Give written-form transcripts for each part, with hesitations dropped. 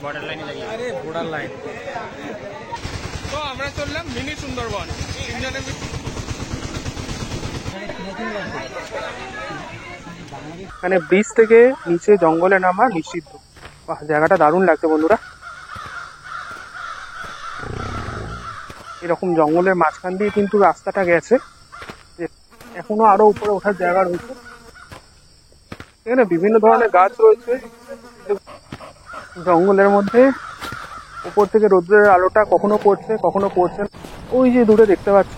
Border লাইনে দাঁড়িয়ে। আরে বর্ডার লাইন। তো আমরা চললাম মিনি সুন্দরবন। মানে ব্রিজ থেকে নিচে জঙ্গলে নামা নিষিদ্ধ। বাহ, জায়গাটা দারুণ লাগছে বন্ধুরা। এরকম জঙ্গলের মাঝখান দিয়ে কিন্তু রাস্তাটা গেছে, এখনো আরো উপরে ওঠার জায়গা রয়েছে। এখানে বিভিন্ন ধরনের গাছ রয়েছে জঙ্গলের মধ্যে। উপর থেকে রোদ্রের আলোটা কখনো পড়ছে কখনো পড়ছে না। ওই যে দূরে দেখতে পাচ্ছ,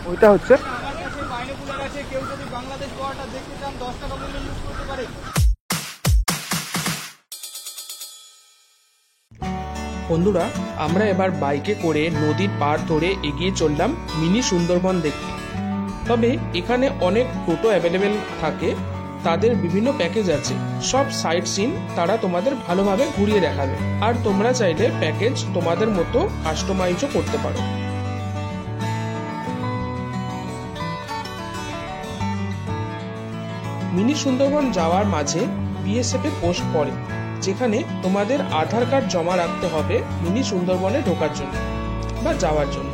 ওইটা হচ্ছে। বন্ধুরা, আমরা এবার বাইকে করে নদীর পাড় ধরে এগিয়ে চললাম মিনি সুন্দরবন দেখতে। তবে এখানে অনেক টোটো অ্যাভেলেবেল থাকে, তাদের বিভিন্ন প্যাকেজ আছে। সব সাইট সিন তারা তোমাদের ভালোভাবে ঘুরিয়ে দেখাবে, আর তোমরা চাইলে প্যাকেজ তোমাদের মতো কাস্টমাইজও করতে পারো। মিনি সুন্দরবন যাওয়ার মাঝে বিএসএফ এর পোস্ট পড়ে, যেখানে তোমাদের আধার কার্ড জমা রাখতে হবে মিনি সুন্দরবনে ঢোকার জন্য বা যাওয়ার জন্য।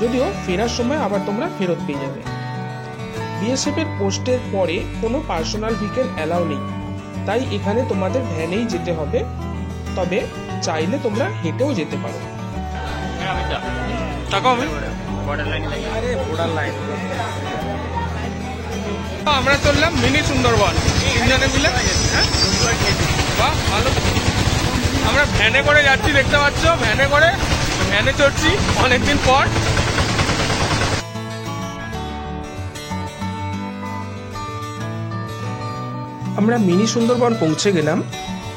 যদিও ফেরার সময় আবার তোমরা ফেরত পেয়ে যাবে। বিএসএফ এর পোস্টের পরে কোনো পার্সোনাল ভেহিকেল অ্যালাউ নেই, তাই এখানে তোমাদের ভ্যানেই যেতে হবে। তবে চাইলে তোমরা হেঁটেও যেতে পারো। আমরা চললাম মিনি সুন্দরবন তিনজনে মিলে। বাহ, ভালো। আমরা ভ্যানে করে যাচ্ছি, দেখতে পাচ্ছ। ভ্যানে চড়ছি অনেকদিন পর। আমরা মিনি সুন্দরবন পৌঁছে গেলাম।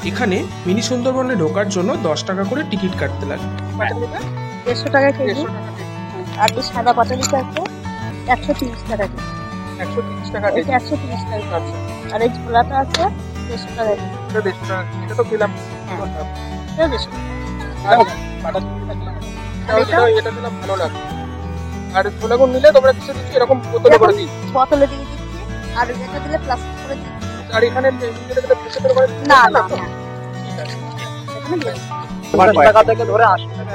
এখানে মিনি সুন্দরবনে ঢোকার জন্য 10 টাকা করে টিকিট কাটতে লাগে। 150 টাকা কেজি। আর এই সাদা পাটালিটা আছে 130 টাকা কেজি। 130 টাকা কেজি। 130 টাকা। আর এই ছোলাটা আছে 150 টাকা কেজি। এটা 150 টাকা। এটা তো পেলাম। এটা 150 আর পাটালিটা দিলাম। এটা দিলাম, ভালো লাগে। আর ছোলাগুলো নিলে তোমরা কিছু দিচ্ছি এরকম বোতলে করে দিই। বোতলে দিয়ে দিচ্ছি। আর এটা দিলে প্লাস্টিক করে দিচ্ছি। আর এখানে না না না। টাকা থেকে ধরে 80 টাকা।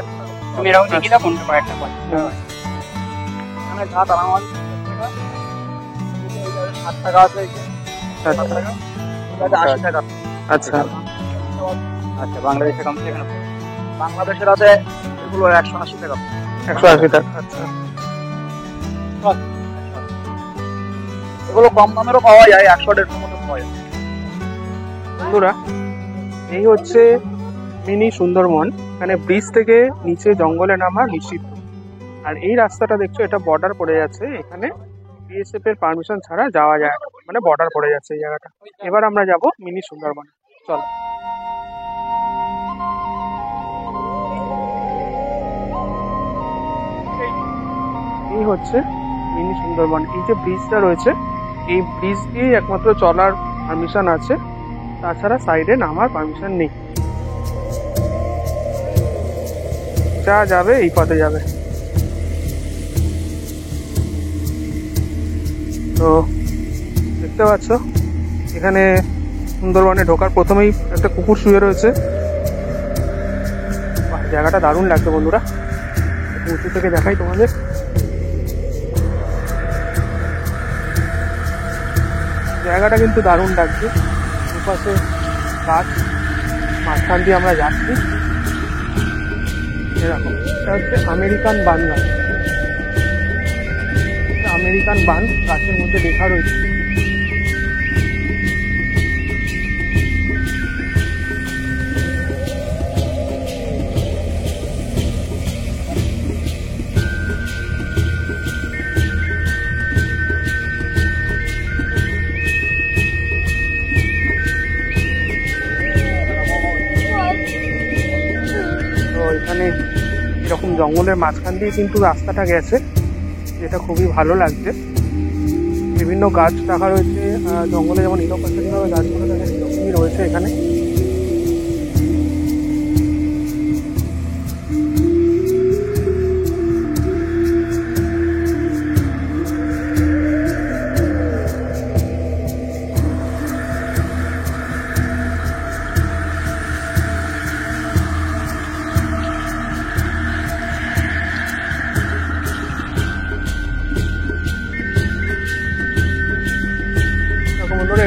তুমি এরকম দেখি না কোনটা কয়েকটা পাচ্ছি। এখানে যা দাম আছে 60 টাকা আছে। 60 টাকা। 80 টাকা। আচ্ছা আচ্ছা। বাংলাদেশে কম থেকে বাংলাদেশের আছে এগুলো 180 টাকা। 180 টাকা। আচ্ছা, এগুলো কম দামেরও পাওয়া যায়, 100-150 মতো পাওয়া যায়। বন্ধুরা, এই হচ্ছে মিনি সুন্দরবন। এখানে ব্রিজ থেকে নিচে জঙ্গলে নামা নিষিদ্ধ। আর এই রাস্তাটা দেখছো, এটা বর্ডার পড়ে যাচ্ছে। এখানে বিএসএফ এর পারমিশন ছাড়া যাওয়া যায় না, মানে বর্ডার পড়ে যাচ্ছে এই জায়গাটা। এবার আমরা যাব মিনি সুন্দরবন। চলো। এই হচ্ছে মিনি সুন্দরবন। এই যে ব্রিজটা রয়েছে, এই ব্রিজ দিয়ে একমাত্র চলার পারমিশন আছে, তাছাড়া সাইডে নামার পারমিশন নেই। যা যাবে এই পথে যাবে। তো দেখতে পাচ্ছ, এখানে সুন্দরবনে ঢোকার প্রথমেই একটা কুকুর শুয়ে রয়েছে। জায়গাটা দারুণ লাগছে বন্ধুরা। উঁচু থেকে দেখাই তোমাদের। জায়গাটা কিন্তু দারুণ লাগছে। দুপাশে গাছ, মাঝখান দিয়ে আমরা যাচ্ছি। এরকম এটা হচ্ছে আমেরিকান বান গাছ। আমেরিকান বান গাছের মধ্যে লেখা রয়েছে। এখানে এরকম জঙ্গলের মাঝখান দিয়ে কিন্তু রাস্তাটা গেছে, যেটা খুবই ভালো লাগছে। বিভিন্ন গাছ রাখা রয়েছে জঙ্গলে, যেমন ইনোপাশারি ভাবে গাছগুলো থাকে সেরকমই রয়েছে এখানে।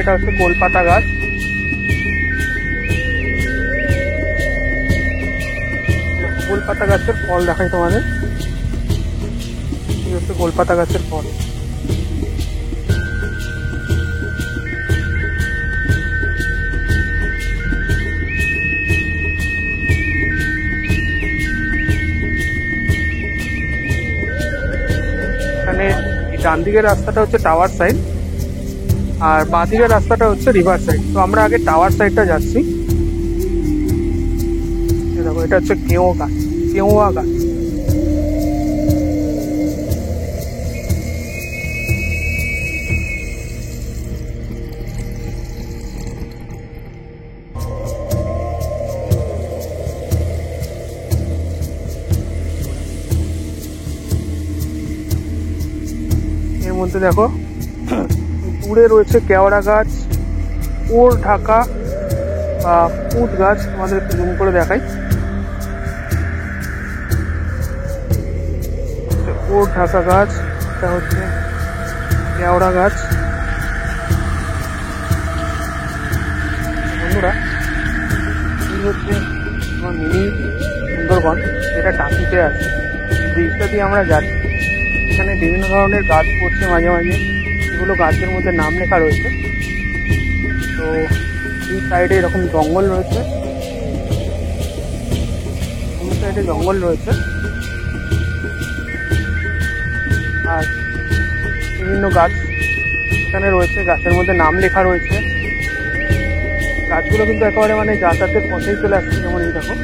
এটা হচ্ছে গোলপাতা গাছ। গোলপাতা গাছের ফল দেখাই তোমাদের, এই হচ্ছে গোলপাতা গাছের ফল। এখানে ডান দিকের রাস্তাটা হচ্ছে টাওয়ার সাইড, আর বাঁ দিকের রাস্তাটা হচ্ছে রিভার সাইড। তো আমরা আগে টাওয়ার সাইডটা যাচ্ছি। দেখো এটা হচ্ছে কেওয়া গাছ। এর মধ্যে দেখো দূরে রয়েছে কেওড়া গাছ, ওর ঢাকা বা কুদ গাছ, তোমাদের একটু জুম করে দেখাই। ওর ঢাকা গাছ, এটা হচ্ছে কেওড়া গাছ। বন্ধুরা এই হচ্ছে আমার মিনি সুন্দরবন, যেটা টাকিতে আছে। ব্রিজটা দিয়ে আমরা যাচ্ছি, এখানে বিভিন্ন ধরনের গাছ পড়ছে মাঝে মাঝে, এগুলো গাছের মধ্যে নাম লেখা রয়েছে। তো এই সাইডে এরকম জঙ্গল রয়েছে, এই সাইডে জঙ্গল রয়েছে, আর বিভিন্ন গাছ এখানে রয়েছে, গাছের মধ্যে নাম লেখা রয়েছে। গাছগুলো কিন্তু একেবারে মানে যাতায়াতের পথেই চলে আসছে। যেমন এই দেখো,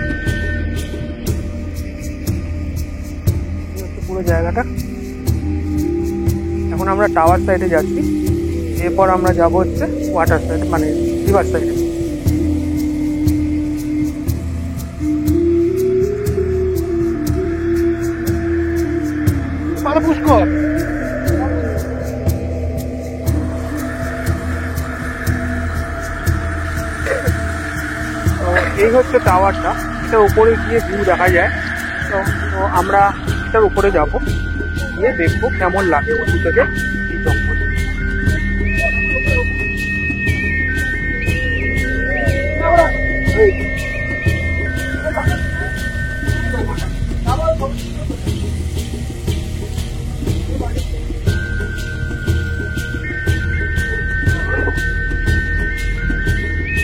এই হচ্ছে পুরো জায়গাটা। এখন আমরা টাওয়ার সাইডে যাচ্ছি, এরপর আমরা যাব হচ্ছে ওয়াটার সাইড, মানে রিভার সাইডে। পুষ্কর এই হচ্ছে টাওয়ারটা, এটা উপরে গিয়ে ভিউ দেখা যায়। তো আমরা এটার উপরে যাব, গিয়ে দেখবো কেমন লাগে ওখান থেকে এই জঙ্গল।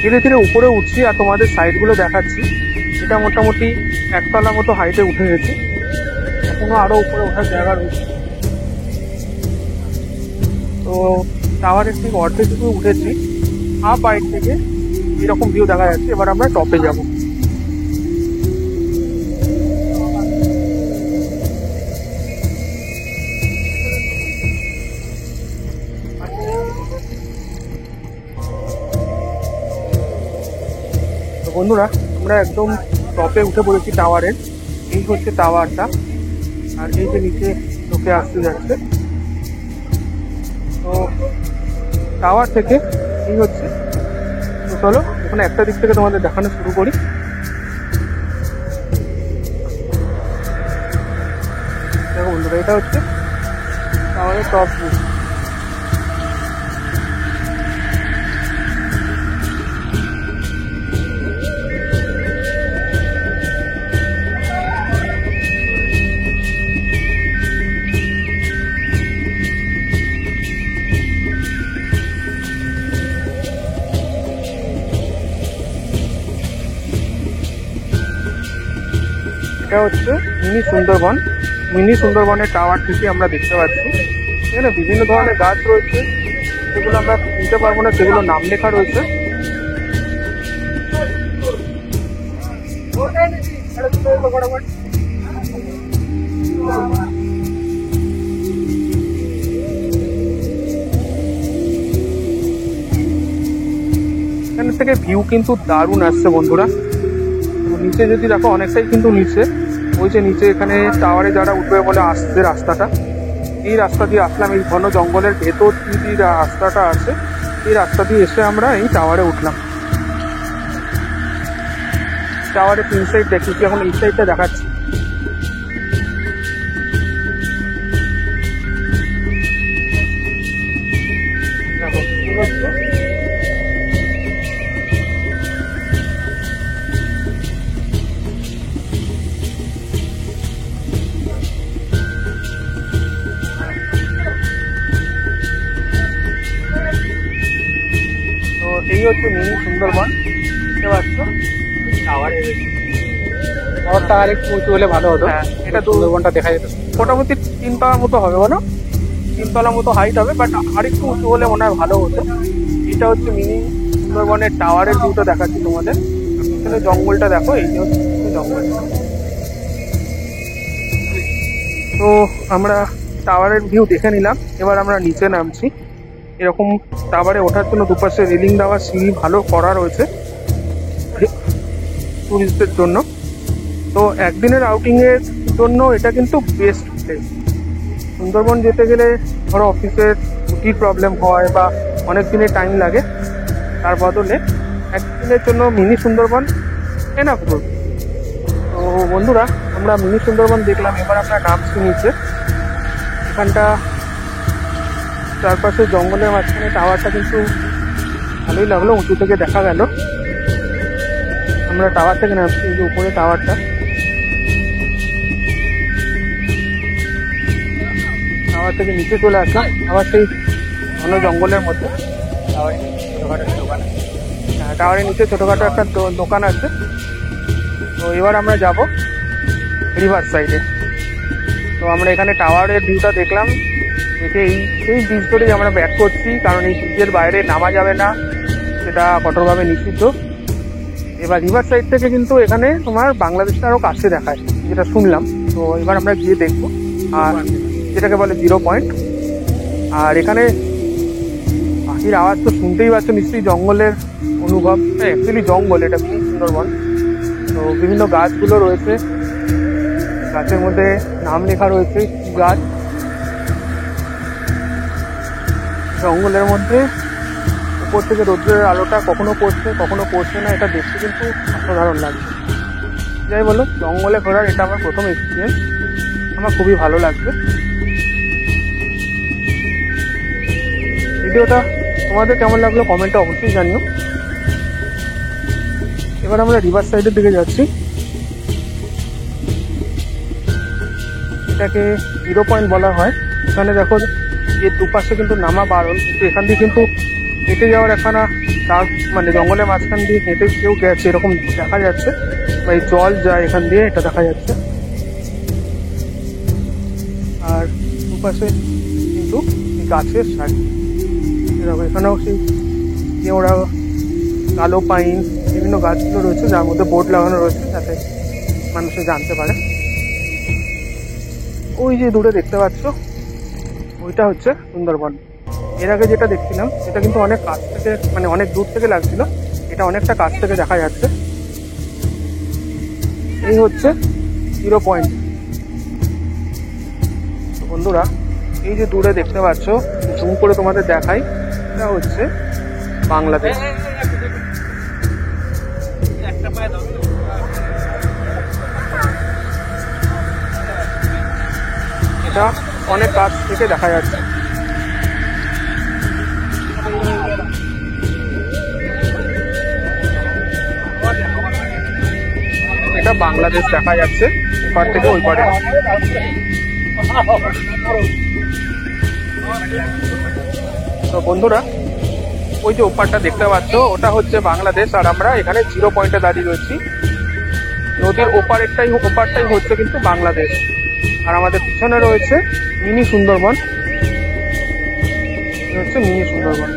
ধীরে ধীরে উপরে উঠছি আর তোমাদের সাইডগুলো দেখাচ্ছি। এটা মোটামুটি একতলা মতো হাইটে উঠে গেছে, এখনো আরো উপরে ওঠার জায়গা রয়েছে। তো টাওয়ারের ঠিক অর্ধেক থেকে উঠেছি, হাফ হাইট থেকে এরকম ভিউ দেখা যাচ্ছে। এবার আমরা টপে যাব। তো বন্ধুরা আমরা একদম টপে উঠে পড়েছি টাওয়ারের। এই হচ্ছে টাওয়ারটা, আর এই যে নিচে লোকে আসতে যাচ্ছে। তো টাওয়ার থেকে এই হচ্ছে, তো চলো এখানে একটা দিক থেকে তোমাদের দেখানো শুরু করি। দেখো বন্ধুরা, এটা হচ্ছে টাওয়ারের টপ ভিউ। এটা হচ্ছে মিনি সুন্দরবনের টাওয়ার থেকে আমরা দেখতে পাচ্ছি এখানে বিভিন্ন ধরনের গাছ রয়েছে, সেগুলো আমরা চিনতে পারবো না, সেগুলো নাম লেখা রয়েছে। এখান থেকে ভিউ কিন্তু দারুণ আসছে বন্ধুরা। নিচে যদি দেখো অনেকটাই কিন্তু নিচে, ওই যে নিচে এখানে টাওয়ারে যারা উঠবে বলে আসছে রাস্তাটা, এই রাস্তা দিয়ে আসলাম। এই ঘন জঙ্গলের ভেতর দিয়ে রাস্তাটা আছে, এই রাস্তা দিয়ে এসে আমরা এই টাওয়ারে উঠলাম। টাওয়ারে তিন সাইড দেখেছি, এখন এই সাইডটা দেখাচ্ছি। দেখো হচ্ছে মিনি সুন্দরবন, বুঝতে পারছো? শহরটা আর একটু উঁচু হলে ভালো হতো। হ্যাঁ, এটা সুন্দরবনটা দেখা যেত। মোটামুটি 3 তলার মতো হবে, বলো 3 তলার মতো হাইট হবে, বাট আর একটু উঁচু হলে মনে হয় ভালো হতো। এটা হচ্ছে মিনি সুন্দরবনের টাওয়ারের ভিউটা দেখাচ্ছি তোমাদের। এখানে জঙ্গলটা দেখো, এই যে হচ্ছে জঙ্গলটা। তো আমরা টাওয়ারের ভিউ দেখে নিলাম, এবার আমরা নিচে নামছি। এরকম টাওয়ারে ওঠার জন্য দুপাশে রেলিং দেওয়া, সিঁড়ি ভালো করা রয়েছে টুরিস্টদের জন্য। তো একদিনের আউটিংয়ের জন্য এটা কিন্তু বেস্ট প্লেস। সুন্দরবন যেতে গেলে ধরো অফিসের ছুটির প্রবলেম হয় বা অনেক দিনের টাইম লাগে, তার বদলে একদিনের জন্য মিনি সুন্দরবন এনাফ করবে। তো বন্ধুরা, আমরা মিনি সুন্দরবন দেখলাম, এবার আমরা নামছি নিচে। এখানটা চারপাশে জঙ্গলের মাঝখানে টাওয়ারটা কিন্তু ভালোই লাগলো, উঁচু থেকে দেখা গেল। আমরা টাওয়ার থেকে নামছি, এই যে উপরে টাওয়ারটা। টাওয়ার থেকে নিচে চলে আসলাম, আবার সেই ঘন জঙ্গলের মধ্যে। টাওয়ারের নিচে ছোটখাটো একটা দোকান আছে। তো এবার আমরা যাব রিভার সাইডে। তো আমরা এখানে টাওয়ারের ভিউটা দেখলাম, দেখে এই ব্রিজ ধরেই আমরা ব্যাক করছি, কারণ এই ব্রিজের বাইরে নামা যাবে না, সেটা কঠোরভাবে নিষিদ্ধ। এবার রিভার সাইড থেকে কিন্তু এখানে তোমার বাংলাদেশটা আরও কাছে দেখায়, যেটা শুনলাম। তো এবার আমরা গিয়ে দেখবো, আর যেটাকে বলে 0 পয়েন্ট। আর এখানে পাখির আওয়াজ তো শুনতেই পাচ্ছ নিশ্চয়ই, জঙ্গলের অনুভব। অ্যাকচুয়ালি জঙ্গল, এটা মিনি সুন্দরবন। তো বিভিন্ন গাছগুলো রয়েছে, গাছের মধ্যে নাম লেখা রয়েছে কি গাছ। জঙ্গলের মধ্যে উপর থেকে রৌদ্রের আলোটা কখনো পড়ছে কখনো পড়ছে না, এটা দেখতে কিন্তু অসাধারণ লাগছে। যাই বলো, জঙ্গলে ঘোরার এটা আমার প্রথম এক্সপিরিয়েন্স, আমার খুবই ভালো লাগবে। ভিডিওটা তোমাদের কেমন লাগলো কমেন্টে অবশ্যই জানিও। এবার আমরা রিভার সাইডের দিকে যাচ্ছি। এটাকে 0 পয়েন্ট বলা হয়। এখানে দেখো এর দুপাশে কিন্তু নামা বারণ, কিন্তু এখান দিয়ে কিন্তু হেঁটে যাওয়ার একখানা ডাক, মানে জঙ্গলের মাঝখান দিয়ে হেঁটে কেউ গেছে এরকম দেখা যাচ্ছে, বা এই জল যায় এখান দিয়ে, এটা দেখা যাচ্ছে। আর দুপাশে কিন্তু গাছের সারি, এরকম এখানেও সেই ওরা কালো পাইন বিভিন্ন গাছগুলো রয়েছে, যার মধ্যে বোর্ড লাগানো রয়েছে যাতে মানুষে জানতে পারে। ওই যে দূরে দেখতে পাচ্ছ, ওইটা হচ্ছে সুন্দরবন। এর আগে যেটা দেখছিলাম সেটা কিন্তু অনেক কাছ থেকে, মানে অনেক দূর থেকে লাগছিল, এটা অনেকটা কাছ থেকে দেখা যাচ্ছে। এই হচ্ছে 0 পয়েন্ট। তো বন্ধুরা, এই যে দূরে দেখতে পাচ্ছ, জুম করে তোমাদের দেখাই, এটা হচ্ছে বাংলাদেশ। এটা অনেক কাছ থেকে দেখা যাচ্ছে। এটা বাংলাদেশ দেখা যাচ্ছে এপার থেকে ওই পারে। তো বন্ধুরা, ওই যে ওপারটা দেখতে পাচ্ছ, ওটা হচ্ছে বাংলাদেশ, আর আমরা এখানে 0 পয়েন্টে দাঁড়িয়ে রয়েছি। নদীর ওপারটাই হচ্ছে কিন্তু বাংলাদেশ। আর আমাদের পিছনে রয়েছে মিনি সুন্দরবন, হচ্ছে মিনি সুন্দরবন।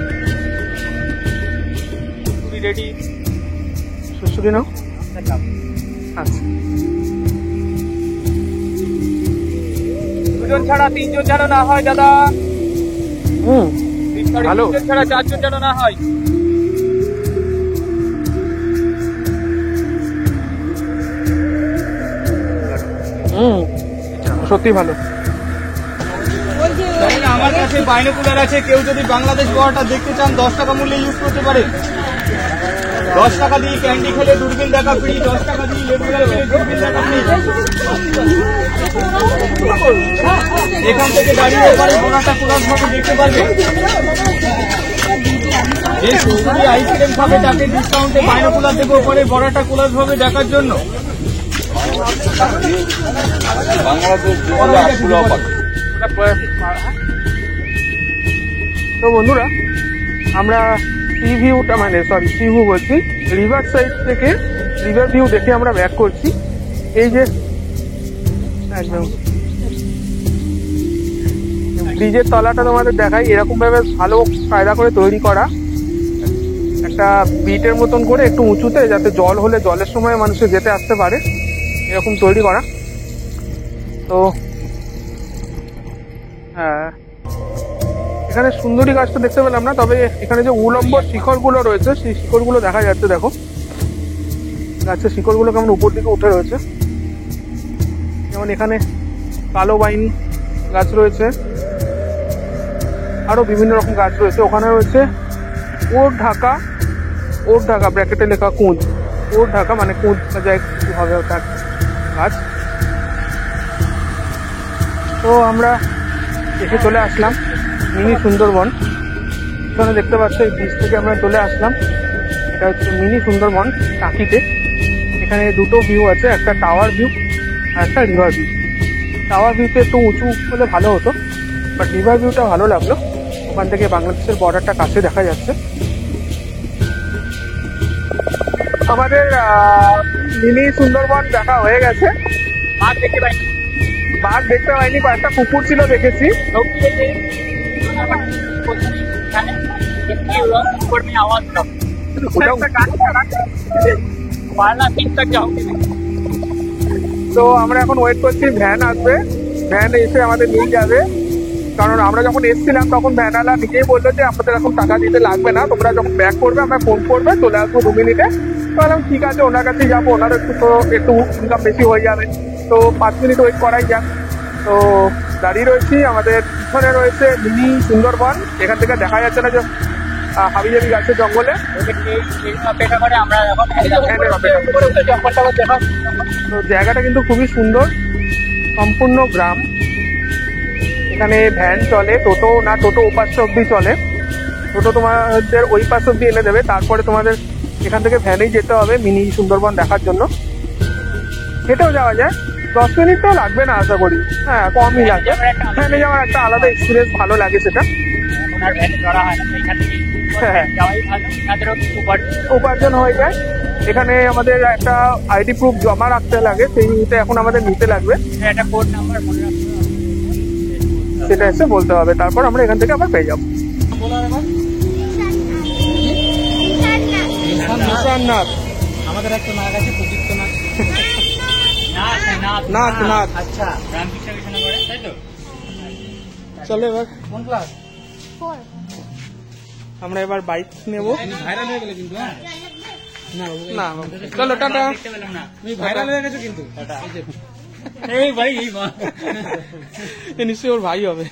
রেডি, সুসুরি নাও। আচ্ছা, 2 জন ছাড়া 3 জন যেন না হয় দাদা। ভালো। 3 জন ছাড়া 4 জন যেন না হয়। সত্যি ভালো। আমার কাছে বাইনোকুলার আছে, কেউ যদি বাংলাদেশ বর্ডারটা দেখতে চান 10 টাকা মূল্যে ইউজ করতে পারে। 10 টাকা দিয়ে ক্যান্ডি খেলে দূরবীন দেখা ফ্রি, 10 টাকা দিয়ে লেবু খেলে দূরবীন দেখা ফ্রি। এখান থেকে দাঁড়িয়ে এবারে বর্ডারটা পুরোভাবে দেখতে পারবে। যে সুন্দরী আইসক্রিম খাবে তাকে ডিসকাউন্টে বাইনোকুলার দেবো পরে বর্ডারটা পুরোভাবে দেখার জন্য। তো বন্ধুরা, আমরা সি ভিউটা মানে সরি সি ভিউ বলছি, রিভার সাইড থেকে রিভার ভিউ দেখে আমরা ব্যাক করছি। এই যে একদম ব্রিজের তলাটা তোমাদের দেখাই, এরকম ভাবে ভালো কায়দা করে তৈরি করা, একটা বিটের মতন করে একটু উঁচুতে, যাতে জল হলে জলের সময় মানুষের যেতে আসতে পারে, এরকম তৈরি করা। তো হ্যাঁ, এখানে সুন্দরী গাছটা দেখতে পেলাম না, তবে এখানে যে উলম্ব শিখরগুলো রয়েছে সেই শিখরগুলো দেখা যাচ্ছে। দেখো গাছের শিকড়গুলো কেমন উপর দিকে উঠে রয়েছে। যেমন এখানে কালো বাইন গাছ রয়েছে, আরো বিভিন্ন রকম গাছ রয়েছে। ওখানে রয়েছে ওর ঢাকা ব্র্যাকেটে লেখা কুঁজ, ওর ঢাকা মানে কুঁজ যায় কি হবে ওটা গাছ। তো আমরা এসে চলে আসলাম মিনি সুন্দরবন। এখানে দেখতে পাচ্ছ এই ব্রিজ থেকে আমরা চলে আসলাম, এটা হচ্ছে মিনি সুন্দরবন টাকিতে। এখানে দুটো ভিউ আছে, একটা টাওয়ার ভিউ আর একটা রিভার ভিউ। টাওয়ার ভিউতে একটু উঁচু হলে ভালো হতো, বাট রিভার ভিউটা ভালো লাগলো, ওখান থেকে বাংলাদেশের বর্ডারটা কাছে দেখা যাচ্ছে। আমাদের মিনি সুন্দরবন দেখা হয়ে গেছে। বাঘ দেখতে পাইনি, কয়েকটা কুকুর ছিল দেখেছি। তো আমরা এখন ওয়েট করছি ভ্যান আসবে, ভ্যান এসে আমাদের নিয়ে যাবে। কারণ আমরা যখন এসেছিলাম তখন ভ্যানওয়ালা নিজেই বললো যে আমাদের এখন টাকা দিতে লাগবে না, তোমরা যখন ব্যাক করবে আমরা ফোন করবে, চলে আসবো 2 মিনিটে। বললাম ঠিক আছে, ওনার কাছেই যাবো, ওনার একটু ইনকাম বেশি হয়ে যাবে, তো 5 মিনিট ওয়েট করাই যাক। তো দাঁড়িয়ে রয়েছি, আমাদের পিছনে রয়েছে মিনি সুন্দরবন। এখান থেকে দেখা যাচ্ছে না যে হাবিজাবি গাছের জঙ্গলে। তো জায়গাটা কিন্তু খুবই সুন্দর, সম্পূর্ণ গ্রাম। এখানে ভ্যান চলে, টোটো না, টোটো ওপাশ অব্দি চলে। টোটো তোমাদের ওই পাশ অব্দি এনে দেবে, তারপরে তোমাদের এখান থেকে ভ্যানেই যেতে হবে মিনি সুন্দরবন দেখার জন্য। হেঁটেও যাওয়া যায়, 10 মিনিট তো লাগবে না আশা করি, হ্যাঁ কমই লাগবে। ভ্যানে যাওয়ার একটা আলাদা এক্সপিরিয়েন্স, ভালো লাগে সেটা। হ্যাঁ, উপার্জন হয়ে যায়। এখানে আমাদের একটা আইডি প্রুফ জমা রাখতে লাগে, সেইটা এখন আমাদের নিতে লাগবে, সেটা এসে বলতে হবে, তারপর আমরা এখান থেকে আবার পেয়ে যাবো। নিশাননাথ আমাদের একটা নাক আছে, প্রদীপ্ত নাক। নাথ নাথ। আচ্ছা, রামকৃষ্ণ মিশনে পড়ে, তাই তো? চলো এবার কোন ক্লাস? আমরা এবার বাইক নেব। ভাইরাল হয়ে গেলে কিন্তু, হ্যাঁ না চলো টাটা। দেখতে পেলাম না, তুমি ভাইরাল হয়ে গেছো কিন্তু। এই ভাই, এই নিশ্চয়ই ওর ভাই হবে।